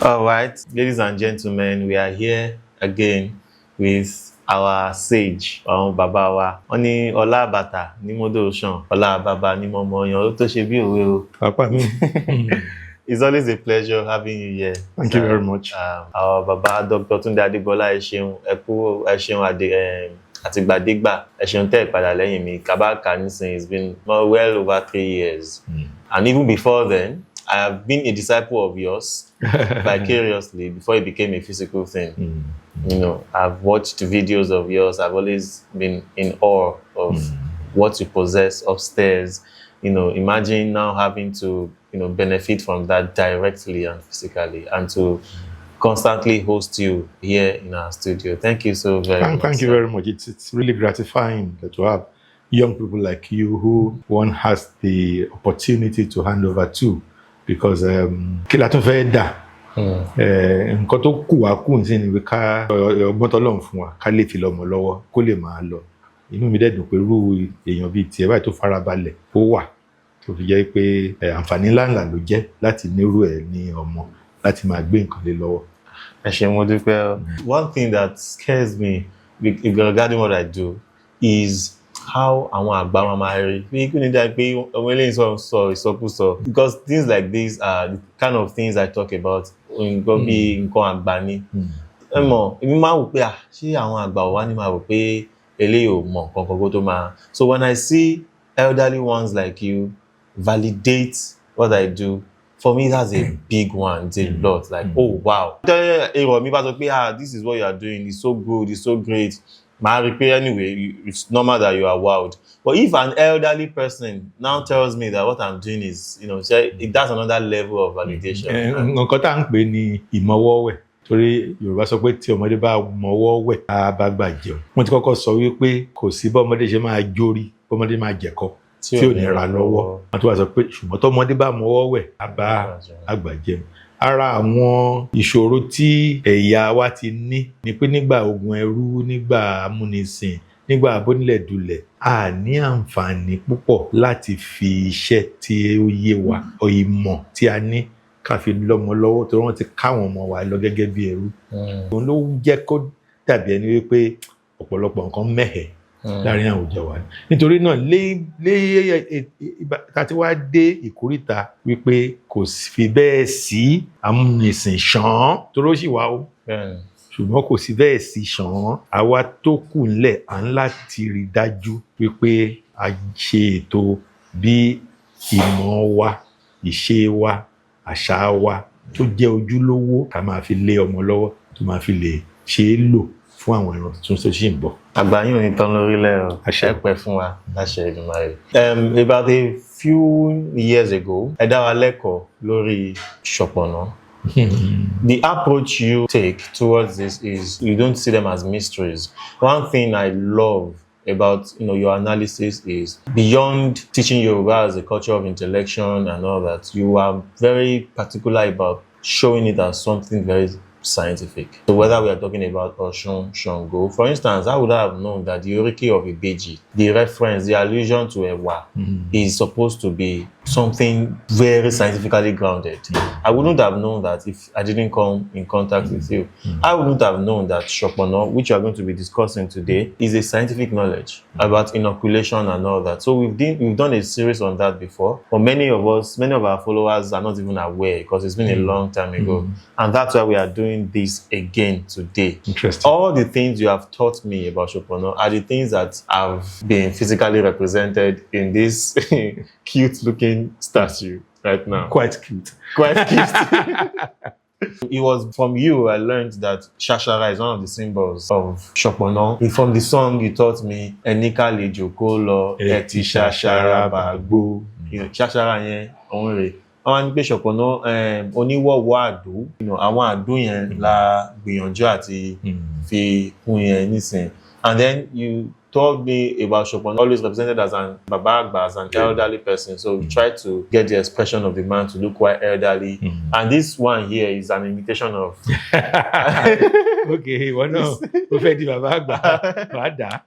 All right, ladies and gentlemen, we are here again with our sage, bàbá wa. Wọ́n ní ọlá bàtà ní mọ́dọ̀ ṣàn, ọlá bàbá ní mọ́mọ́ yan, ó tó ṣe bí òwe o. Papa mi. It's always a pleasure having you here. Thank you very much. Our bàbá Dr. Tunde Adegbola, ẹ ṣeun, ẹ kú, ẹ ṣeun àtìgbàdégbà, ẹ ṣeun tẹ́ ẹ padà lẹ́yìn mi. Kabaka nísìnyí, it's been well over 3 years. And even before then, I have been a disciple of yours vicariously before it became a physical thing. You know, I've watched videos of yours. I've always been in awe of what you possess upstairs. You know, imagine now having to, benefit from that directly and physically, and to constantly host you here in our studio. Thank you so very much. Thank you very much. It's really gratifying to have young people like you who one has the opportunity to hand over to. Because kí la tún fẹ́ dà nǹkan tó kù wá kù sí ni ká ọgbọ́n tọ́lọ́run fún wa ká lè fi lọ́mọ lọ́wọ́ kó lè máa lọ. Inú mi dẹ̀ dùn pé irú èèyàn bíi tiẹ̀ báyìí tó farabalẹ̀ ó wà tó fi jẹ́ pé àǹfààní ńláńlá ló jẹ́ láti nírú ẹ̀ ní ọmọ láti máa gbé nǹkan lé lọ́wọ́. Ẹ ṣé mo dúpẹ́. One thing that scares me regarding what I do is how àwọn àgbà máa rí pé kí ni dáa pé ọmọ eléyìí sọ ìsọkúsọ, because things like this are the kind of things I talk about nǹkan bí nǹkan àgbà ni. Ẹ mọ̀ èmi máa wò pé ṣé àwọn àgbà wà ní máa wò pé eléyìí ò mọ̀ nǹkan kan tó máa. So when I see elderly ones like you validate what I do, for me that's a big one. It's a lot. Like oh wow. Èrò mi bá sọ pé this is what you are doing, it's so good, it's so great. Anyway, it's normal that you are wowed. But if an elderly person now tells me that what I'm doing is, that's another level of validation. Nǹkan tá à ń pè ní ìmọ̀wọ́wẹ̀. Torí Yorùbá sọ pé tí ọmọdé bá mọwọ́wẹ̀ á bá gbà jẹun. Wọ́n ti kọ́kọ́ sọ wípé kò sí bọ́mọdé ṣe máa jórí, bọ́mọdé máa jẹ̀kọ́ tí ò ní ra lọ́wọ́. Wọ́n ti wá sọ pé ṣùgbọ́n tọ́mọdé bá mọwọ́wẹ̀ á bá àgbà jẹun. Ara àwọn ìṣòro tí ẹ̀yà wa ti ní ni pé nígbà ogun ẹrú, nígbà amúnisìn, nígbà abónílẹ̀dulẹ̀, a ní àǹfààní púpọ̀ láti fi iṣẹ́ tí ó yé wa, ìmọ̀ tí a ní ká fi lọ́mọ lọ́wọ́ torí wọ́n ti káwọn ọmọ wa lọ gẹ́gẹ́ bí ẹrú. Òun ló jẹ́ kó dàbí ẹni wípé ọ̀pọ̀lọpọ̀ nǹkan mẹ́hẹ̀ láàrin àwùjọ wa. Nítorí náà láti wá dé ìkóríta wípé kò fi bẹ́ẹ̀ sí amúnisìn ṣàn torí ó sì wá ó. Ṣùgbọ́n kò sí bẹ́ẹ̀ sí ṣàn. Àwa tó kù ńlẹ̀ à ń láti rí dájú wípé a ṣe ètò bí ìmọ̀ wa, ìṣe wa, àṣà wa tó jẹ́ ojúlówó ká máa fi lé ọmọ lọ́wọ́ tó máa fi lè ṣe é lò fún àwọn ìran tó ṣì ń bọ̀. Àgbà yín ò ní tán lórílẹ̀ o. Àṣẹ pẹ́ fún wa láṣẹ Èdùmàrè. About a few years ago, ẹ dá wa lẹ́kọ̀ọ́ lórí Soponna. The approach you take towards this is you don't see them as mysteries. One thing I love about your analysis is beyond teaching Yoruba as a culture of intellection and all that, you are very particular about showing it as something very scientific. So whether we are talking about Osun, Shango, for instance, I would have known that the Oriki of Ibeji, the reference, the allusion to Ewa, is supposed to be something very scientifically grounded. I wouldn't have known that if I didn't come in contact with you. I wouldn't have known that Soponna, which we are going to be discussing today, is a scientific knowledge about inoculation and all that. So we've done a series on that before, but many of our followers are not even aware because it's been a long time ago. And that's why we are doing this again today. Interesting. All the things you have taught me about Soponna are the things that have been physically represented in this cute looking statue right now. Quite cute. It was from you I learned that Shashara is one of the symbols of Soponna. From the song you taught me, Enika le joko lo, eti Shashara bagbo. Shashara yẹn òun rè. Àwọn ní pé Soponna oníwọ̀wọ̀ àdó. Àwọn àdó yẹn la gbìyànjú àti fi kún yẹn nísìn. And then you told me about Soponna, always represented as an Baba Agba, as an elderly person. So we tried to get the expression of the man to look quite elderly. And this one here is an imitation of... Okay, well, no. Baba Agba.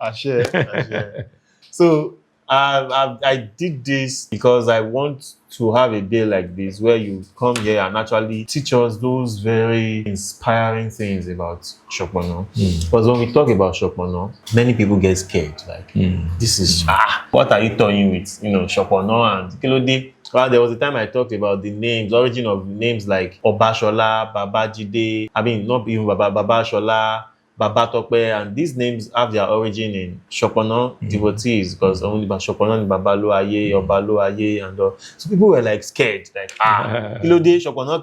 Àṣẹ. So I did this because I want to have a day like this where you come here and actually teach us those very inspiring things about Soponna. Because when we talk about Soponna, many people get scared. Like, this is, what are you toying with? You know, Soponna and Kilode. Well, there was a time I talked about the names, origin of names like Obashola, Babajide, I mean, not even Babashola, Babatope, and these names have their origin in Soponna devotees, because only Soponna ni Babalo Aye, Obalo Aye, and all. So people were like scared, like, Kilode, Soponna,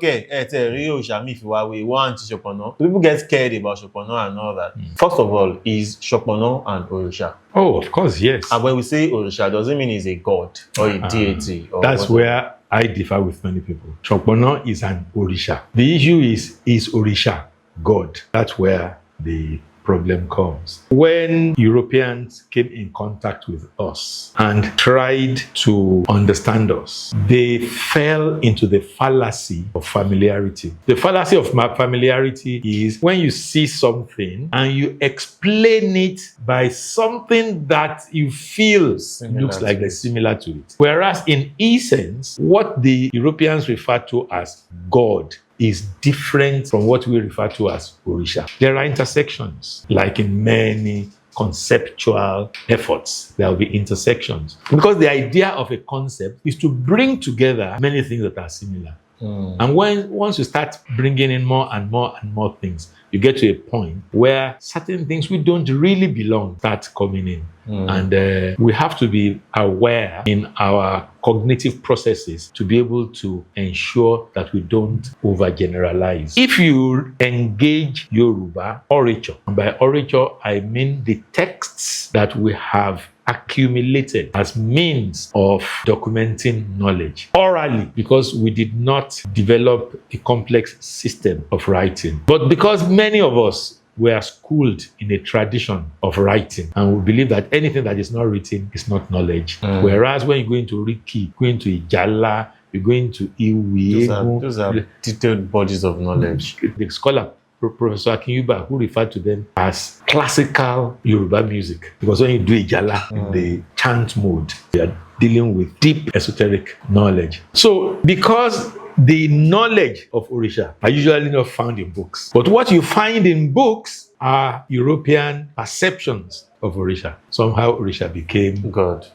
if you are we want Soponna. So people get scared about Soponna and all that. First of all, is Soponna and Orisha? Oh, of course, yes. And when we say Orisha, doesn't mean he's a god or a deity. Or that's whatever. where I differ with many people. Soponna is an Orisha. The issue is Orisha God? That's where the problem comes. When Europeans came in contact with us and tried to understand us, they fell into the fallacy of familiarity. The fallacy of familiarity is when you see something and you explain it by something that you feel looks like they're similar to it. Whereas in essence, what the Europeans refer to as God is different from what we refer to as Orisha. There are intersections, like in many conceptual efforts, there will be intersections. Because the idea of a concept is to bring together many things that are similar. And once you start bringing in more and more and more things, you get to a point where certain things we don't really belong start coming in. And we have to be aware in our cognitive processes to be able to ensure that we don't overgeneralize. If you engage Yoruba orature, and by orature I mean the texts that we have accumulated as means of documenting knowledge orally, because we did not develop a complex system of writing, but because many of us were schooled in a tradition of writing, and we believe that anything that is not written is not knowledge. Whereas when you go into Riki, go into Ijala, you go into Iwi, those are detailed bodies of knowledge. The scholar Professor Akinyuba, who referred to them as classical Yoruba music, because when you do Ijala in the chant mode, you are dealing with deep esoteric knowledge. So because the knowledge of Orisha are usually not found in books, but what you find in books are European perceptions of Orisha. Somehow Orisha became God.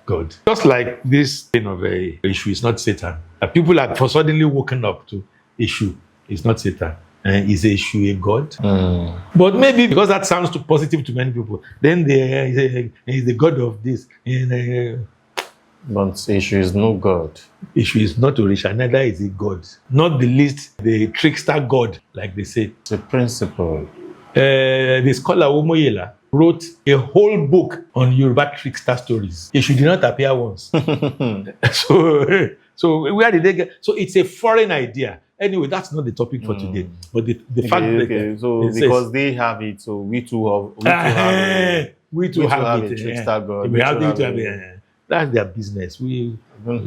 Just like this thing of a issue is not Satan. People are suddenly woken up to issue is not Satan. And is issue a god? But maybe because that sounds too positive to many people, then he's the god of this. But issue is no god. Issue is not Orisha, neither is it God. Not the least the trickster god, like they say. It's a principle. The scholar Omoyela wrote a whole book on Yoruba trickster stories. Issue did not appear once. So where did they get? So it's a foreign idea. Anyway, that's not the topic for today. But the fact that so because says, they have it, so we too have a trickster god. That's their business. We don't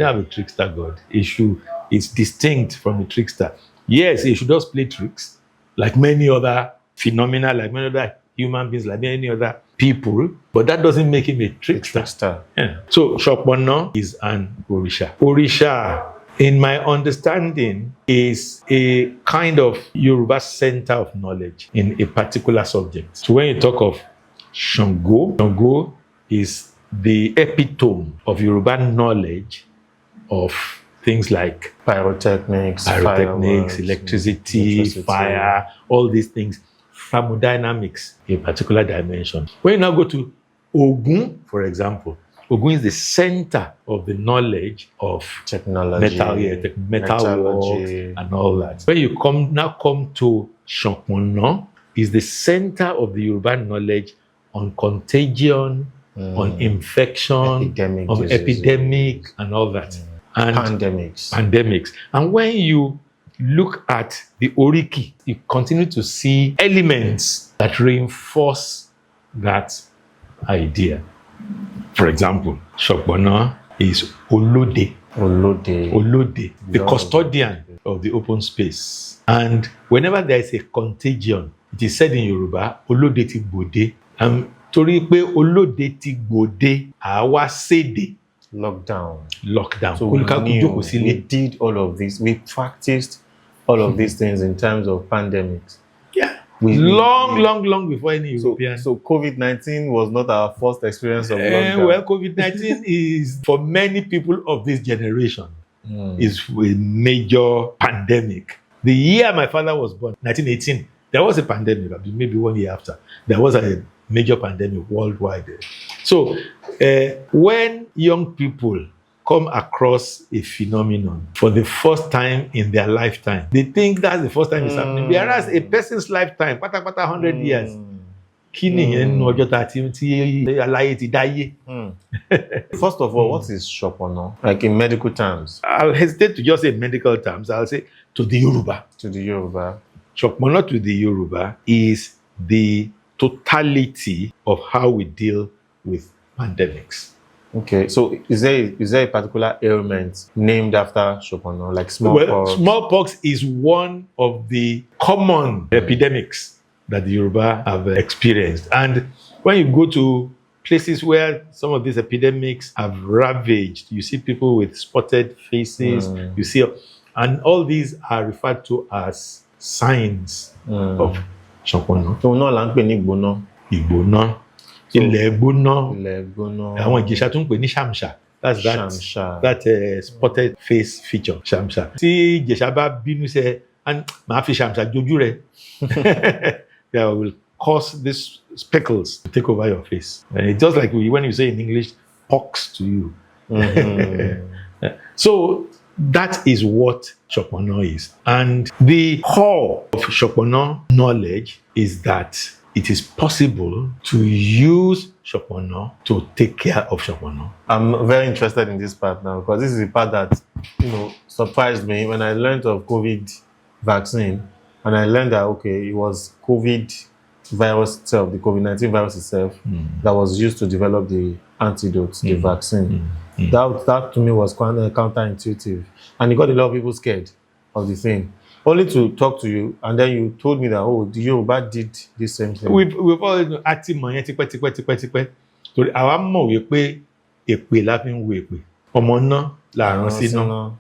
have a trickster god. Issue is distinct from the trickster. Yes, he should just play tricks like many other phenomena, like many other human beings, like many other people, but that doesn't make him a trickster. Yeah. So Soponna is an Orisha. Orisha, in my understanding, is a kind of Yoruba center of knowledge in a particular subject. So when you talk of Shango is the epitome of Yoruba knowledge of things like pyrotechnics, electricity, fire, all these things, thermodynamics, a particular dimension. When you now go to Ogun, for example, Ogun is the center of the knowledge of technology, metal work, and all that. When you come to Soponna, is the center of the Yoruba knowledge on contagion, on infection, epidemic, and all that. And pandemics. And when you look at the Oriki, you continue to see elements that reinforce that idea. For example, Soponna is Olode, the custodian of the open space. And whenever there is a contagion, it is said in Yoruba, Olode ti bode. torí pé olóde ti gbòde àwa séde. Lockdown. So we did all of this. We practiced all of these things in terms of pandemics. Yeah. Long before any European. So COVID-19 was not our first experience of lockdown. Well, COVID-19 is, for many people of this generation, is a major pandemic. The year my father was born, 1918, there was a pandemic, maybe 1 year after. There was a major pandemic worldwide. So when young people come across a phenomenon for the first time in their lifetime, they think that's the first time it's happening. Whereas a person's lifetime, 100 years, First of all, what is Soponna? Like in medical terms? I'll hesitate to just say medical terms. I'll say to the Yoruba. To the Yoruba. Soponna to the Yoruba is the totality of how we deal with pandemics. Okay, so is there a particular ailment named after Soponna, like smallpox? Well, smallpox is one of the common epidemics that the Yoruba have experienced. And when you go to places where some of these epidemics have ravaged, you see people with spotted faces, you see, and all these are referred to as signs of Soponna. So no lang pe ni Ìgbóná. Ìgbóná. Ilẹ̀ gbóná. Àwọn Ìjẹ̀ṣà tún pè ní ṣàmṣà. That's that spotted face feature, ṣàmṣà. Tí Ìjẹ̀ṣà bá bínú sẹ́, màá fi ṣàmṣà jojú rẹ̀. That will cause these speckles to take over your face. And it's just like when you say in English, pox to you. So that is what Soponna is. And the core of Soponna knowledge is that it is possible to use Soponna to take care of Soponna. I'm very interested in this part now because this is the part that surprised me when I learned of COVID vaccine, and I learned that it was COVID virus itself, the COVID-19 virus itself, that was used to develop the antidote, the vaccine. That to me was quite counterintuitive, and it got a lot of people scared of the thing. Only to talk to you, and then you told me that the Yoruba did the same thing. We've always àti mọ̀ yẹn tipẹ́. Torí àwa mọ̀ wípé èpè la fi ń wo èpè. Ọmọ náà la rán síná.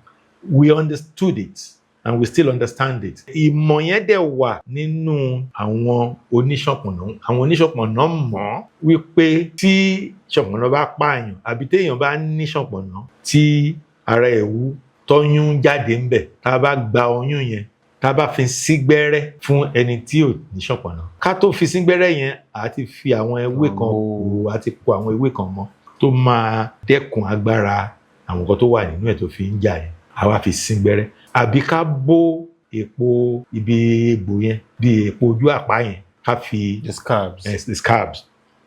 We understood it, and we still understand it. Ìmọ̀ yẹn dẹ̀ wà nínú àwọn oníṣọ̀pọ̀nà. Àwọn oníṣọ̀pọ̀nà mọ̀ wípé tí ṣọ̀pọ̀nà bá pààyàn àbí téèyàn bá ní ṣọ̀pọ̀nà tí ara ẹ̀ wú tọ́yún jáde ń bẹ̀, tá a bá gba oyún yẹn, tá a bá fi sígbẹ́rẹ́ fún ẹni tí ò ní ṣọ̀pọ̀nà. Ká tó fi sígbẹ́rẹ́ yẹn, a ti fi àwọn ewé kan wò, a ti po àwọn ewé kan mọ́ tó máa dẹ́kun agbára àwọn nǹkan tó wà nínú ẹ̀ tó fi ń jà yẹn. A wá fi sígbẹ́rẹ́. Àbí ká bó èpo ibi egbò yẹn, bí èpo ojú àpá yẹn, ká fi the scabs,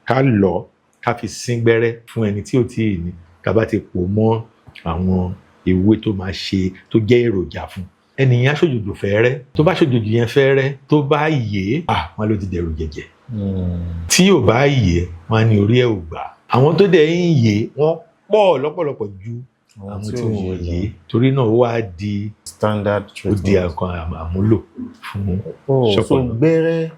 ká lọ̀, ká fi sígbẹ́rẹ́ fún ẹni tí ò tí ì ní. Ká bá ti pò mọ́ àwọn ewé tó máa ṣe tó jẹ́ èròjà fún. Ẹnìyàn aṣòjòjò fẹ́rẹ́, tó bá ṣòjòjò yẹn fẹ́rẹ́, tó bá yè, wọ́n ló ti dẹ̀rù jẹ̀jẹ̀. Tí ò bá yè, wọ́n á ní orí ẹ̀ ò gbà. Àwọn tó dẹ̀ ń yè, wọ́n pọ̀ lọ́pọ̀lọpọ̀ ju àwọn tí wọ́n yè. Torí náà ó wá di standard treatment. Ó di nǹkan àmúlò fún Soponna. So gbẹ́rẹ́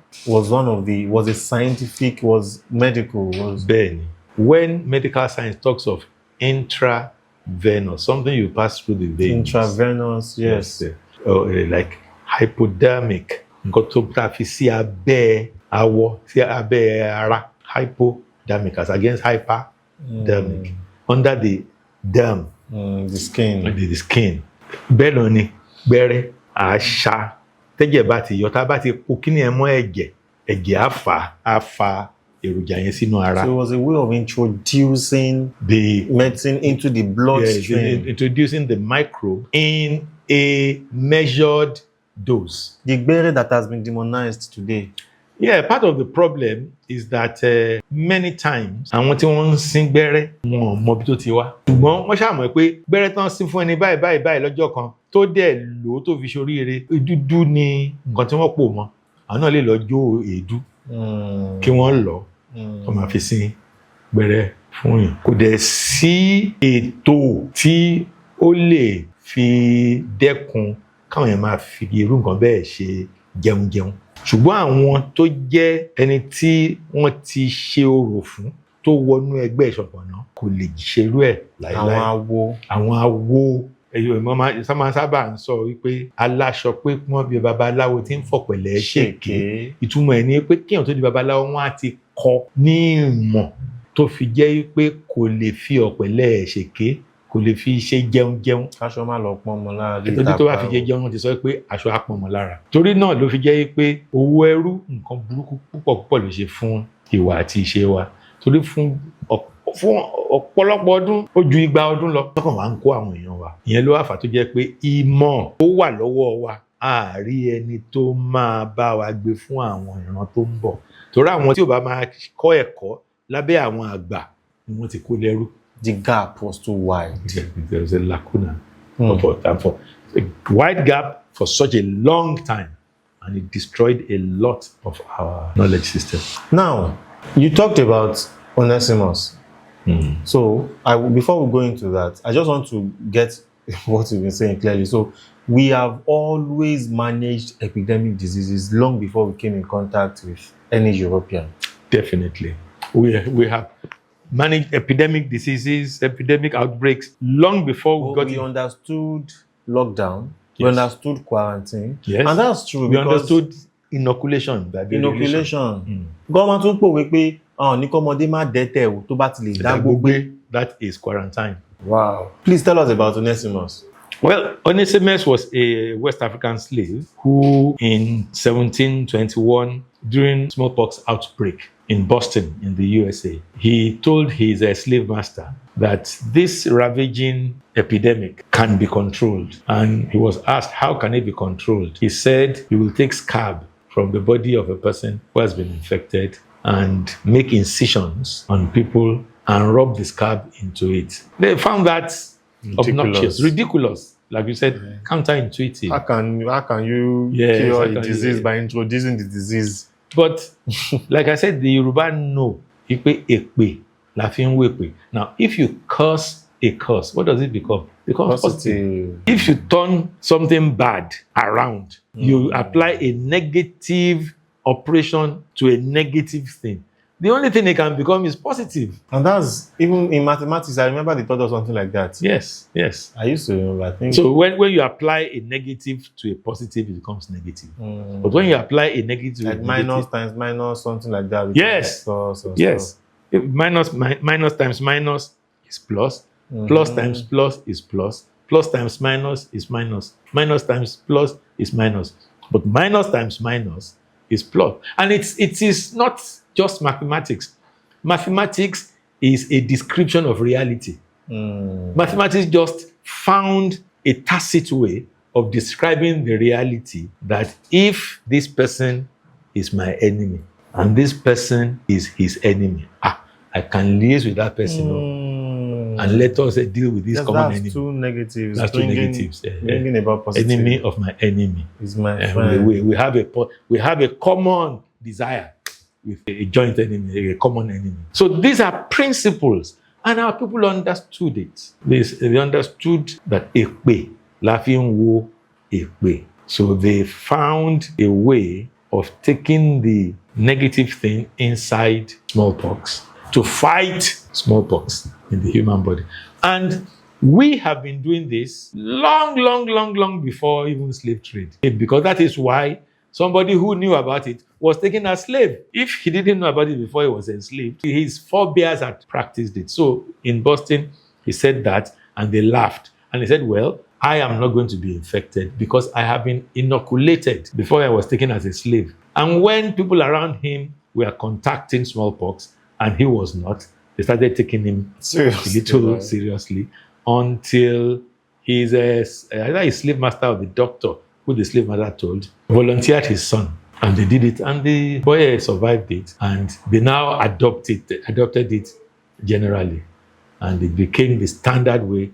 was a scientific, was medical, was. Bẹ́ẹ̀ni, when medical science talks of intravenous, something you pass through the veins. Intravenous, yes. Like hypodermic, nǹkan tó ta fi sí abẹ́ awọ, sí abẹ́ ara. Hypodermic as against hyperdermic. Under the derm. The skin. The skin. Bẹ́ẹ̀ lọ ni gbẹ́rẹ́ àṣà tẹ́jẹ̀ bá ti yọ, tá bá ti po kíní ẹ̀ mọ́ ẹ̀jẹ̀ á fa èròjà yẹn sínú ara. So it was a way of introducing the medicine into the bloodstream. Introducing the microbe in a measured dose. The gbẹ́rẹ́ that has been demonized today. Yeah, part of the problem is that many times àwọn tí wọ́n ń sín gbẹ́rẹ́ wọn ò mọ bí tó ti wá. Ṣùgbọ́n wọ́n ṣàmọ̀ pé gbẹ́rẹ́ tán sín fún ẹni báyìí lọ́jọ́ kan tó dẹ̀ lò ó tó fi ṣoríire. Dúdú ni nǹkan tí wọ́n pò mọ́. Àwọn náà lè lọ jó èédú kí wọ́n lọ kó máa fi sín gbẹ́rẹ́ fún yàn. Kò dẹ̀ sí ètò tí ó lè fi dẹ́kun káwọn yẹn máa fi irú nǹkan bẹ́ẹ̀ ṣe jẹun. ṣùgbọ́n àwọn tó jẹ́ ẹni tí wọ́n ti ṣe orò fún tó wọnú ẹgbẹ́ ìṣọ̀pọ̀nà kò lè ṣerú ẹ̀ láíláí. àwọn awo ẹ̀yọ́ sábà ń sọ wípé aláṣọ pé wọ́n bí babaláwo tí ń fọ̀pẹ̀lẹ̀ ṣèké. ìtumọ̀ ẹ̀ ni pé kíyàn tó di babaláwo wọ́n á ti kọ́ ní ìmọ̀ tó fi jẹ́ wípé kò lè fi ọ̀pẹ̀lẹ̀ ṣèké, kò lè fi ṣe jẹun. aṣọ má lọ pọ́n mọ́ lára. nítorí tó bá fi jẹ jẹun wọ́n ti sọ pé aṣọ á pọ́n mọ́ lára. torí náà ló fi jẹ́ pé owó ẹrú nǹkan burúkú púpọ̀ ló ṣe fún ìwà àti ìṣe wa. torí fún ọ̀pọ̀lọpọ̀ ọdún ó ju 200 ọdún lọ tọkàn wá ń kó àwọn èèyàn wa. ìyẹn ló wà fà tó jẹ́ pé ìmọ̀ tó wà lọ́wọ́ wa a rí ẹni tó máa bá wa gbé fún àwọn ìran tó ń bọ̀. torí àwọn tí ò bá máa kọ́ ẹ̀kọ́ lábẹ́ àwọn àgbà ni wọ́n ti kó lẹ́rú. The gap was too wide. There was a lacuna for a wide gap for such a long time, and it destroyed a lot of our knowledge system. Now, you talked about Onesimus. So, before we go into that, I just want to get what you've been saying clearly. So, we have always managed epidemic diseases long before we came in contact with any European. Definitely. We have managed epidemic diseases, epidemic outbreaks long before we understood lockdown. Yes. We understood quarantine. Yes. And that's true. We understood inoculation. Government tún pòwe pé ní kọ́mọdé má dẹ́tẹ̀ o tó bá ti lè dá gbogbo. That is quarantine. Wow. Please tell us about Onesimus. Well, Onesimus was a West African slave who in 1721, during smallpox outbreak in Boston in the USA, he told his slave master that this ravaging epidemic can be controlled. And he was asked, how can it be controlled? He said, you will take scab from the body of a person who has been infected and make incisions on people and rub the scab into it. They found that obnoxious, ridiculous, like you said, counterintuitive. How can you cure a disease by introducing the disease? But like I said, the Yoruba know. Now, if you curse a curse, what does it become? It becomes positive. If you turn something bad around, you apply a negative operation to a negative thing, the only thing it can become is positive. And that's, even in mathematics, I remember they taught us something like that. Yes. I used to remember, I think. So when you apply a negative to a positive, it becomes negative. But when you apply a negative like minus times minus, something like that. Yes. Yes. Minus times minus is plus. Plus times plus is plus. Plus times minus is minus. Minus times plus is minus. But minus times minus is plus. And it is not just mathematics. Mathematics is a description of reality. Mathematics just found a tacit way of describing the reality that if this person is my enemy and this person is his enemy, I can liaise with that person and let us deal with this common enemy. That's two negatives. That's two negatives. Bringing about positive. Enemy of my enemy is my friend. We have a common desire with a joint enemy, a common enemy. So these are principles, and our people understood it. They understood that ekpe, laughing wo ekpe. So they found a way of taking the negative thing inside smallpox to fight smallpox in the human body. And we have been doing this long before even slave trade. Because that is why somebody who knew about it was taken as slave. If he didn't know about it before he was enslaved, his forebears had practiced it. So in Boston, he said that, and they laughed. And he said, well, I am not going to be infected because I have been inoculated before I was taken as a slave. And when people around him were contacting smallpox, and he was not, they started taking him seriously until he's either a slave master or the doctor, who the slave master told, volunteered his son. And they did it, and the boy survived it, and they now adopted it generally. And it became the standard way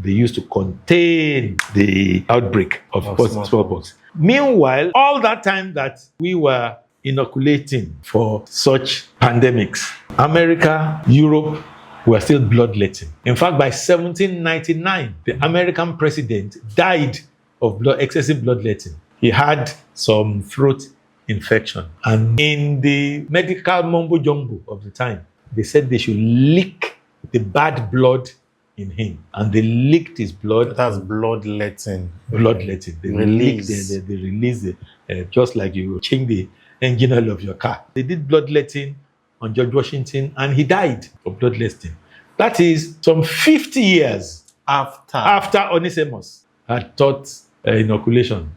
they used to contain the outbreak of smallpox. Meanwhile, all that time that we were inoculating for such pandemics, America, Europe were still bloodletting. In fact, by 1799, the American president died of excessive bloodletting. He had some throat infection. And in the medical mumbo jumbo of the time, they said they should lick the bad blood in him. And they licked his blood. That's bloodletting. Bloodletting. They Release. they release it, just like you change the engine oil of your car. They did bloodletting on George Washington, and he died of bloodletting. That is some 50 years after Onesimus had taught inoculation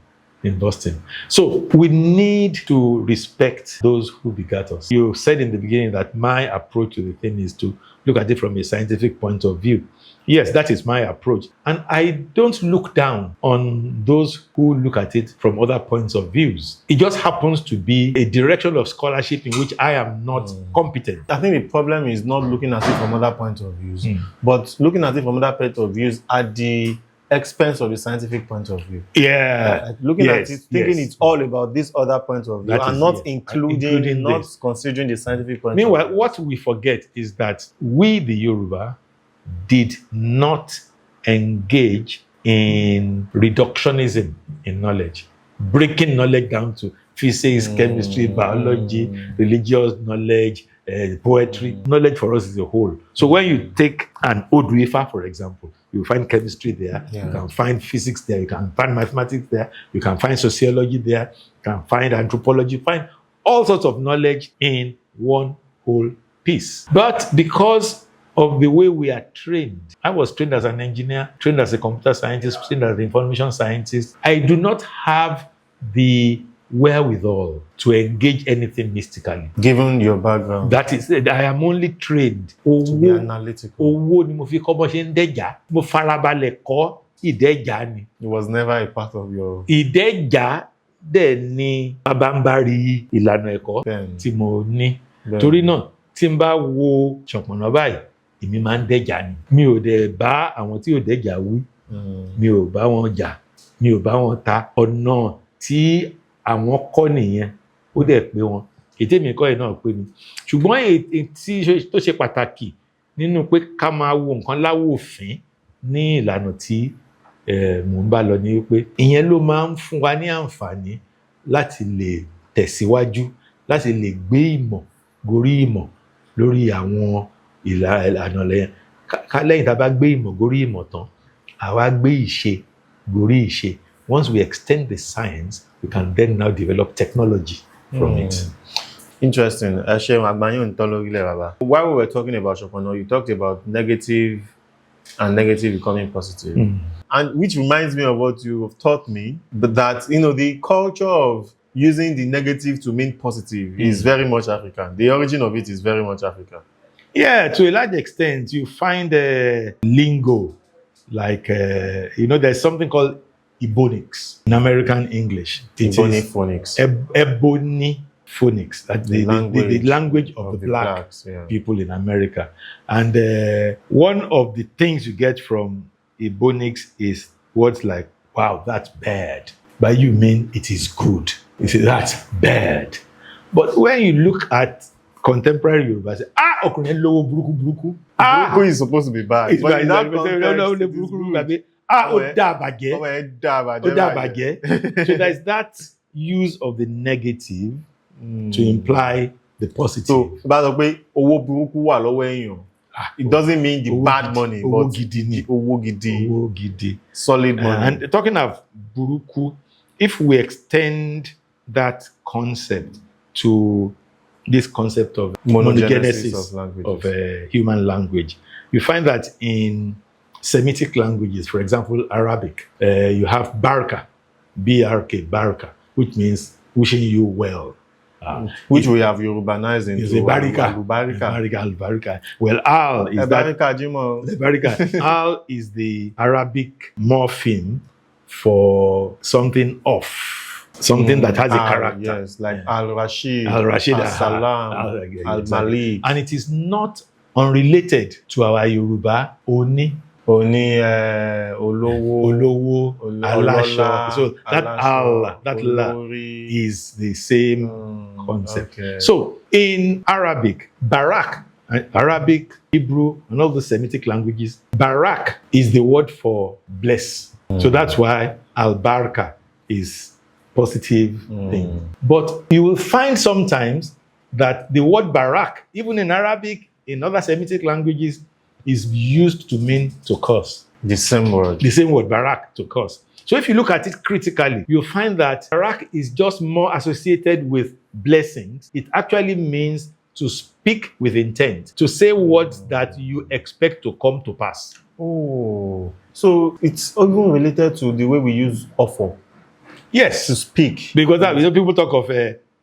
in Boston. So we need to respect those who begat us. You said in the beginning that my approach to the thing is to look at it from a scientific point of view. Yes, that is my approach. And I don't look down on those who look at it from other points of views. It just happens to be a direction of scholarship in which I am not competent. I think the problem is not looking at it from other points of views, but looking at it from other points of views at the expense of the scientific point of view. Yeah. Looking at it, thinking it's all about this other point of view, and not including not this. Considering the scientific point Meanwhile, of view. what we forget is that we, the Yoruba, did not engage in reductionism in knowledge, breaking knowledge down to physics, chemistry, biology, religious knowledge, poetry. Knowledge for us is a whole. So when you take an Oduifa, for example, you find chemistry there, you can find physics there, you can find mathematics there, you can find sociology there, you can find anthropology, find all sorts of knowledge in one whole piece. But because of the way we are trained, I was trained as an engineer, trained as a computer scientist, trained as an information scientist. I do not have the wherewithal to engage anything mystically. Given your background, That is, I am only trained. to be analytical. Owó ni mo fi kọ́ bó ṣe ń dẹ́jà. Mo farabalẹ̀ kọ́ ìdẹ́jà ni. It was never a part of your Ìdẹ́jà dẹ̀ ni pabambari ìlànà ẹ̀kọ́ Bẹ́ẹ̀ni. tí mo ní. Bẹ́ẹ̀ni. Torí náà, tí n bá wo ṣọ̀pọ̀nà báyìí, èmi máa ń dẹ́jà ni. Mi ò dẹ̀ bá àwọn tí ò dẹ́jà wí. Mi ò bá wọn jà. Mi ò bá wọn ta. Ọ̀nà tí àwọn kọ́ nìyẹn, ó dẹ̀ pé wọn. Ètè mi kọ́ ẹ̀ náà pé mi. Ṣùgbọ́n èyí tó ṣe pàtàkì nínú pé ká máa wo nǹkan láwòfín ní ìlànà tí mò ń bá lọ ní wípé ìyẹn ló máa ń fún wa ní àǹfààní láti lè tẹ̀síwájú, láti lè gbé ìmọ̀ gorí ìmọ̀ lórí àwọn ìlànà lẹ́yìn. Lẹ́yìn tá a bá gbé ìmọ̀ gorí ìmọ̀ tán, àwa gbé ìṣe gorí ìṣe. Once we extend the science, we can then now develop technology from it. Interesting. While we were talking about Soponna, you talked about negative and negative becoming positive. And which reminds me of what you have taught me, that the culture of using the negative to mean positive is very much African. The origin of it is very much African. Yeah, to a large extent, you find lingo, like, there's something called Ebonics in American English. Ebony phonics. Ebony phonics, that's the language of the black blacks, people in America. And one of the things you get from Ebonics is words like, wow, that's bad. By you mean it is good. You say, that's bad. But when you look at contemporary Yoruba, say, ọkùnrin lowo buruku buruku. Buruku is supposed to be bad. It's But bad. in that context, it is good. Ó dà bàjẹ́. So there's that use of the negative to imply the positive. So, bá sọ pé owó burúkú wà lọ́wọ́ èèyàn, it doesn't mean the bad money, owó but gidi ni. owó gidi, Owó gidi. solid money. And talking of buruku, if we extend that concept to this concept of monogenesis of human language, you find that in Semitic languages, for example, Arabic, you have baraka, B-R-K, baraka, which means wishing you well. Which we have Yorubanized into Barika. Well, al is Barika. Al is the Arabic morpheme for something off, something that has a character. Yes, like Al-Rashid, Al-Salam, Al-Malik. And it is not unrelated to our Yoruba Oni. Olowo, Alasho. So that Al, that La is the same concept. Okay. So in Arabic, Barak, Arabic, Hebrew, and all the Semitic languages, Barak is the word for bless. So that's why Al-Barka is positive thing. But you will find sometimes that the word barak, even in Arabic, in other Semitic languages, is used to mean to curse. The same word. The same word, barak, to curse. So if you look at it critically, you'll find that barak is just more associated with blessings. It actually means to speak with intent, to say words that you expect to come to pass. Oh, so it's even related to the way we use offer. Yes. To speak. Because people talk of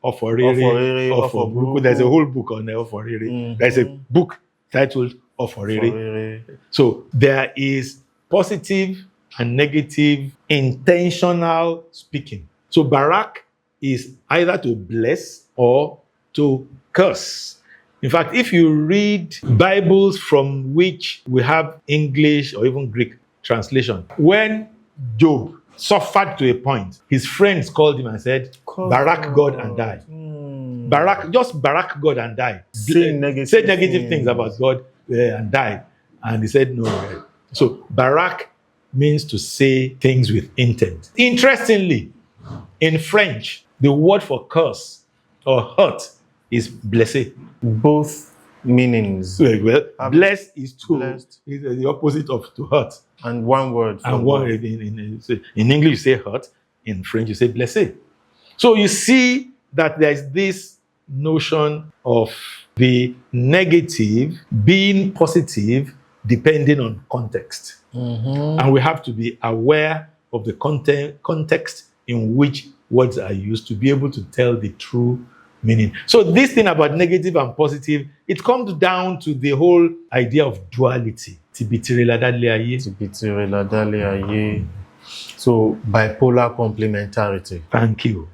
Oforere, Ofoburuku. There's a whole book on Oforere. There's a book titled Oforere. So there is positive and negative intentional speaking. So barak is either to bless or to curse. In fact, if you read Bibles from which we have English or even Greek translation, when Job suffered to a point, his friends called him and said, barak God and die. Just barak God and die. Say negative things about God and die. And he said, no. So barak means to say things with intent. Interestingly, in French, the word for curse or hurt is blessé. Both meanings. Well, bless is is the opposite of to hurt. And one word. And one in English you say hurt, in French you say blessé. So you see that there is this notion of the negative being positive depending on context. And we have to be aware of the context in which words are used to be able to tell the true meaning. So this thing about negative and positive, it comes down to the whole idea of duality. So bipolar complementarity. Thank you.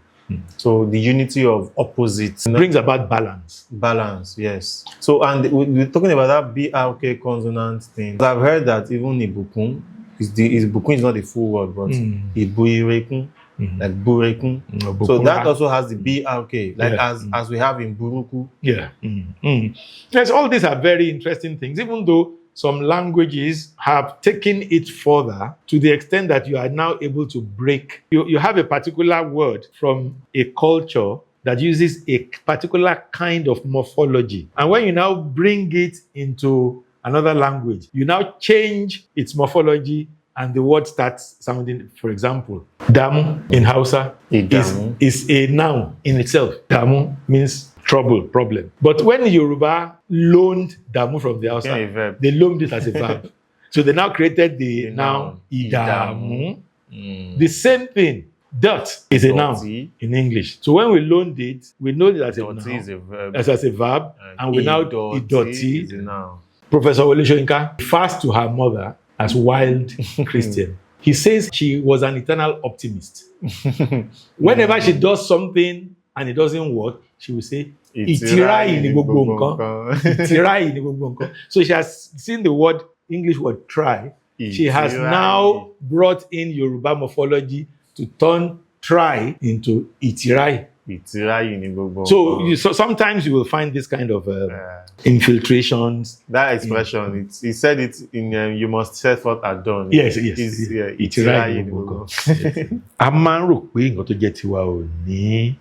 So the unity of opposites brings about balance. Balance, yes. So, and we're talking about that BRK consonant thing. I've heard that even Ibukun, Ibukun is not the full word, but Ibuirekun, like Burekun. So that also has the BRK, like as we have in Buruku. Yeah. Yes, all these are very interesting things, even though some languages have taken it further to the extent that you are now able to break. You have a particular word from a culture that uses a particular kind of morphology. And when you now bring it into another language, you now change its morphology and the word starts sounding, for example, damu in Hausa is a noun in itself. Damu means trouble, problem. But when Yoruba loaned damu from the Hausa, they loaned it as a verb. So they now created the noun idamu. The same thing. Dirt is a noun in English. So when we loaned it, we know it as a noun, as a verb, and we now idoti is a noun. Professor Wole Soyinka refers to her mother as wild Christian. He says she was an eternal optimist. Whenever she does something and it doesn't work, she will say, Itirai ni gbogbo nkan. Itirai ni gbogbo nkan. So she has seen the English word try. She has now brought in Yoruba morphology to turn try into itirai. So sometimes you will find this kind of infiltrations. That expression, he said it in you must set forth at dawn. Yes. Itirai. A máa ń rò pé nǹkan tó jẹ́ tiwa ò ní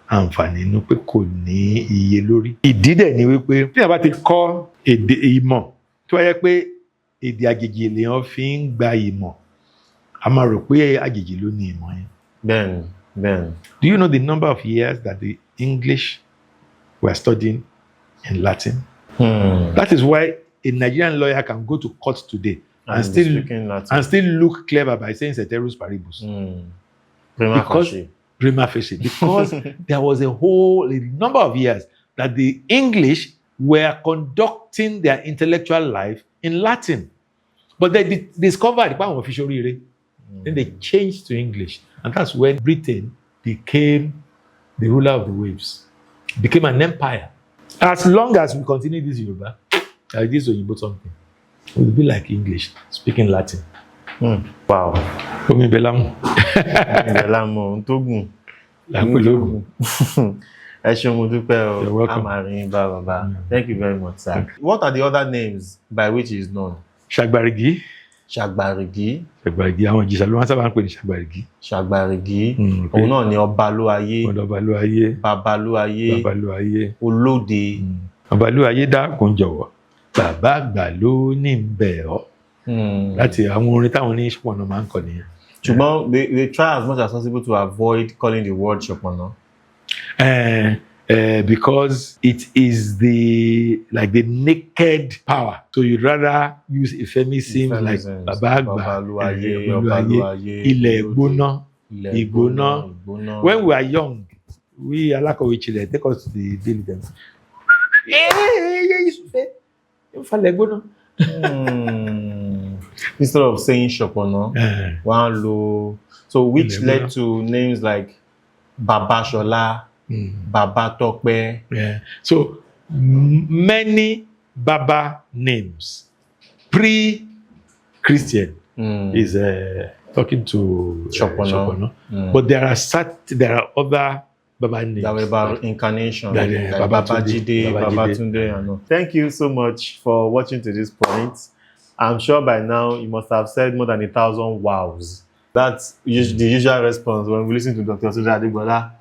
àǹfààní inú pé kò ní iye lórí. Ìdí dẹ̀ ni wípé tí a bá ti kọ́ èdè ìmọ̀ tó yẹ pé èdè àjèjì lèèyàn fi ń gba ìmọ̀, a máa rò pé àjèjì ló ní ìmọ̀ yẹn. Then. Do you know the number of years that the English were studying in Latin? That is why a Nigerian lawyer can go to court today and still look clever by saying ceteris paribus. Prima facie. Because there was a number of years that the English were conducting their intellectual life in Latin. But they discovered then they changed to English. And that's when Britain became the ruler of the waves, became an empire. As long as we continue this Yoruba, like this Oyibo something, it will be like English, speaking Latin. Wow. Omi Belamu. Belamu, Togun. Lampologun. You're welcome. Thank you very much, sir. What are the other names by which he is known? Shagbarigi. Ṣàgbàrìgí. Ṣàgbàrìgí, àwọn Ìjẹ̀ṣà ló máa ń sábà ń pè ní Ṣàgbàrìgí. Ṣàgbàrìgí. Òun náà ni Ọbalúayé. Ọbalúayé. Babalúayé. Babalúayé. Olóde. Babalúayé dákun jọ̀wọ́. Bàbá àgbà ló ní ń bẹ̀ ọ́. Láti àwọn orin táwọn ní Soponna máa ń kọ nìyẹn. Ṣùgbọ́n they try as much as possible to avoid calling the word Soponna. Because it is the naked power. So you'd rather use euphemisms like Bàbá àgbà, Ọbalúayé, Ilẹ̀ Ìgbóná, Ìgbóná. When we are young, we Alákọ̀wé children take us to the diligence. Instead of saying Soponna, one low. So which led to names like Baba Shola, Baba Tokpe. Yeah. So many Baba names pre-Christian is talking to Soponna. But there are other Baba names. That were about incarnation, like Baba Jide, Baba Tunde. Thank you so much for watching to this point. I'm sure by now you must have said more than 1,000 wows. That's the usual response when we listen to Dr. Tunde Adegbola.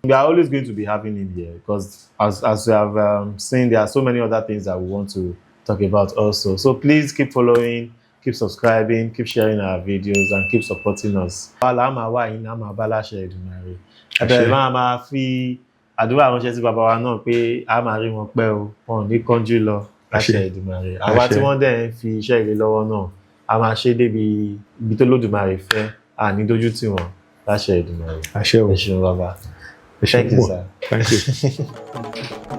We are always going to be having him here because as we have seen, there are so many other things that we want to talk about also. So please keep following, keep subscribing, keep sharing our videos, and keep supporting us. Àdúrà ránṣẹ́ sí bàbá wa náà pé a máa rí wọn pẹ́ o, wọn ò ní kánjú lọ láṣẹ Èdùmàrè. Àwa tí wọ́n dẹ̀ ń fi iṣẹ́ ìlé lọ́wọ́ náà, a máa ṣe débi ibi tó lódùmarè fẹ́, a ní dójú tì wọ́n láṣẹ Èdùmàrè. Àṣẹ o. Ẹ ṣeun bàbá. Thank you, sir. Thank you.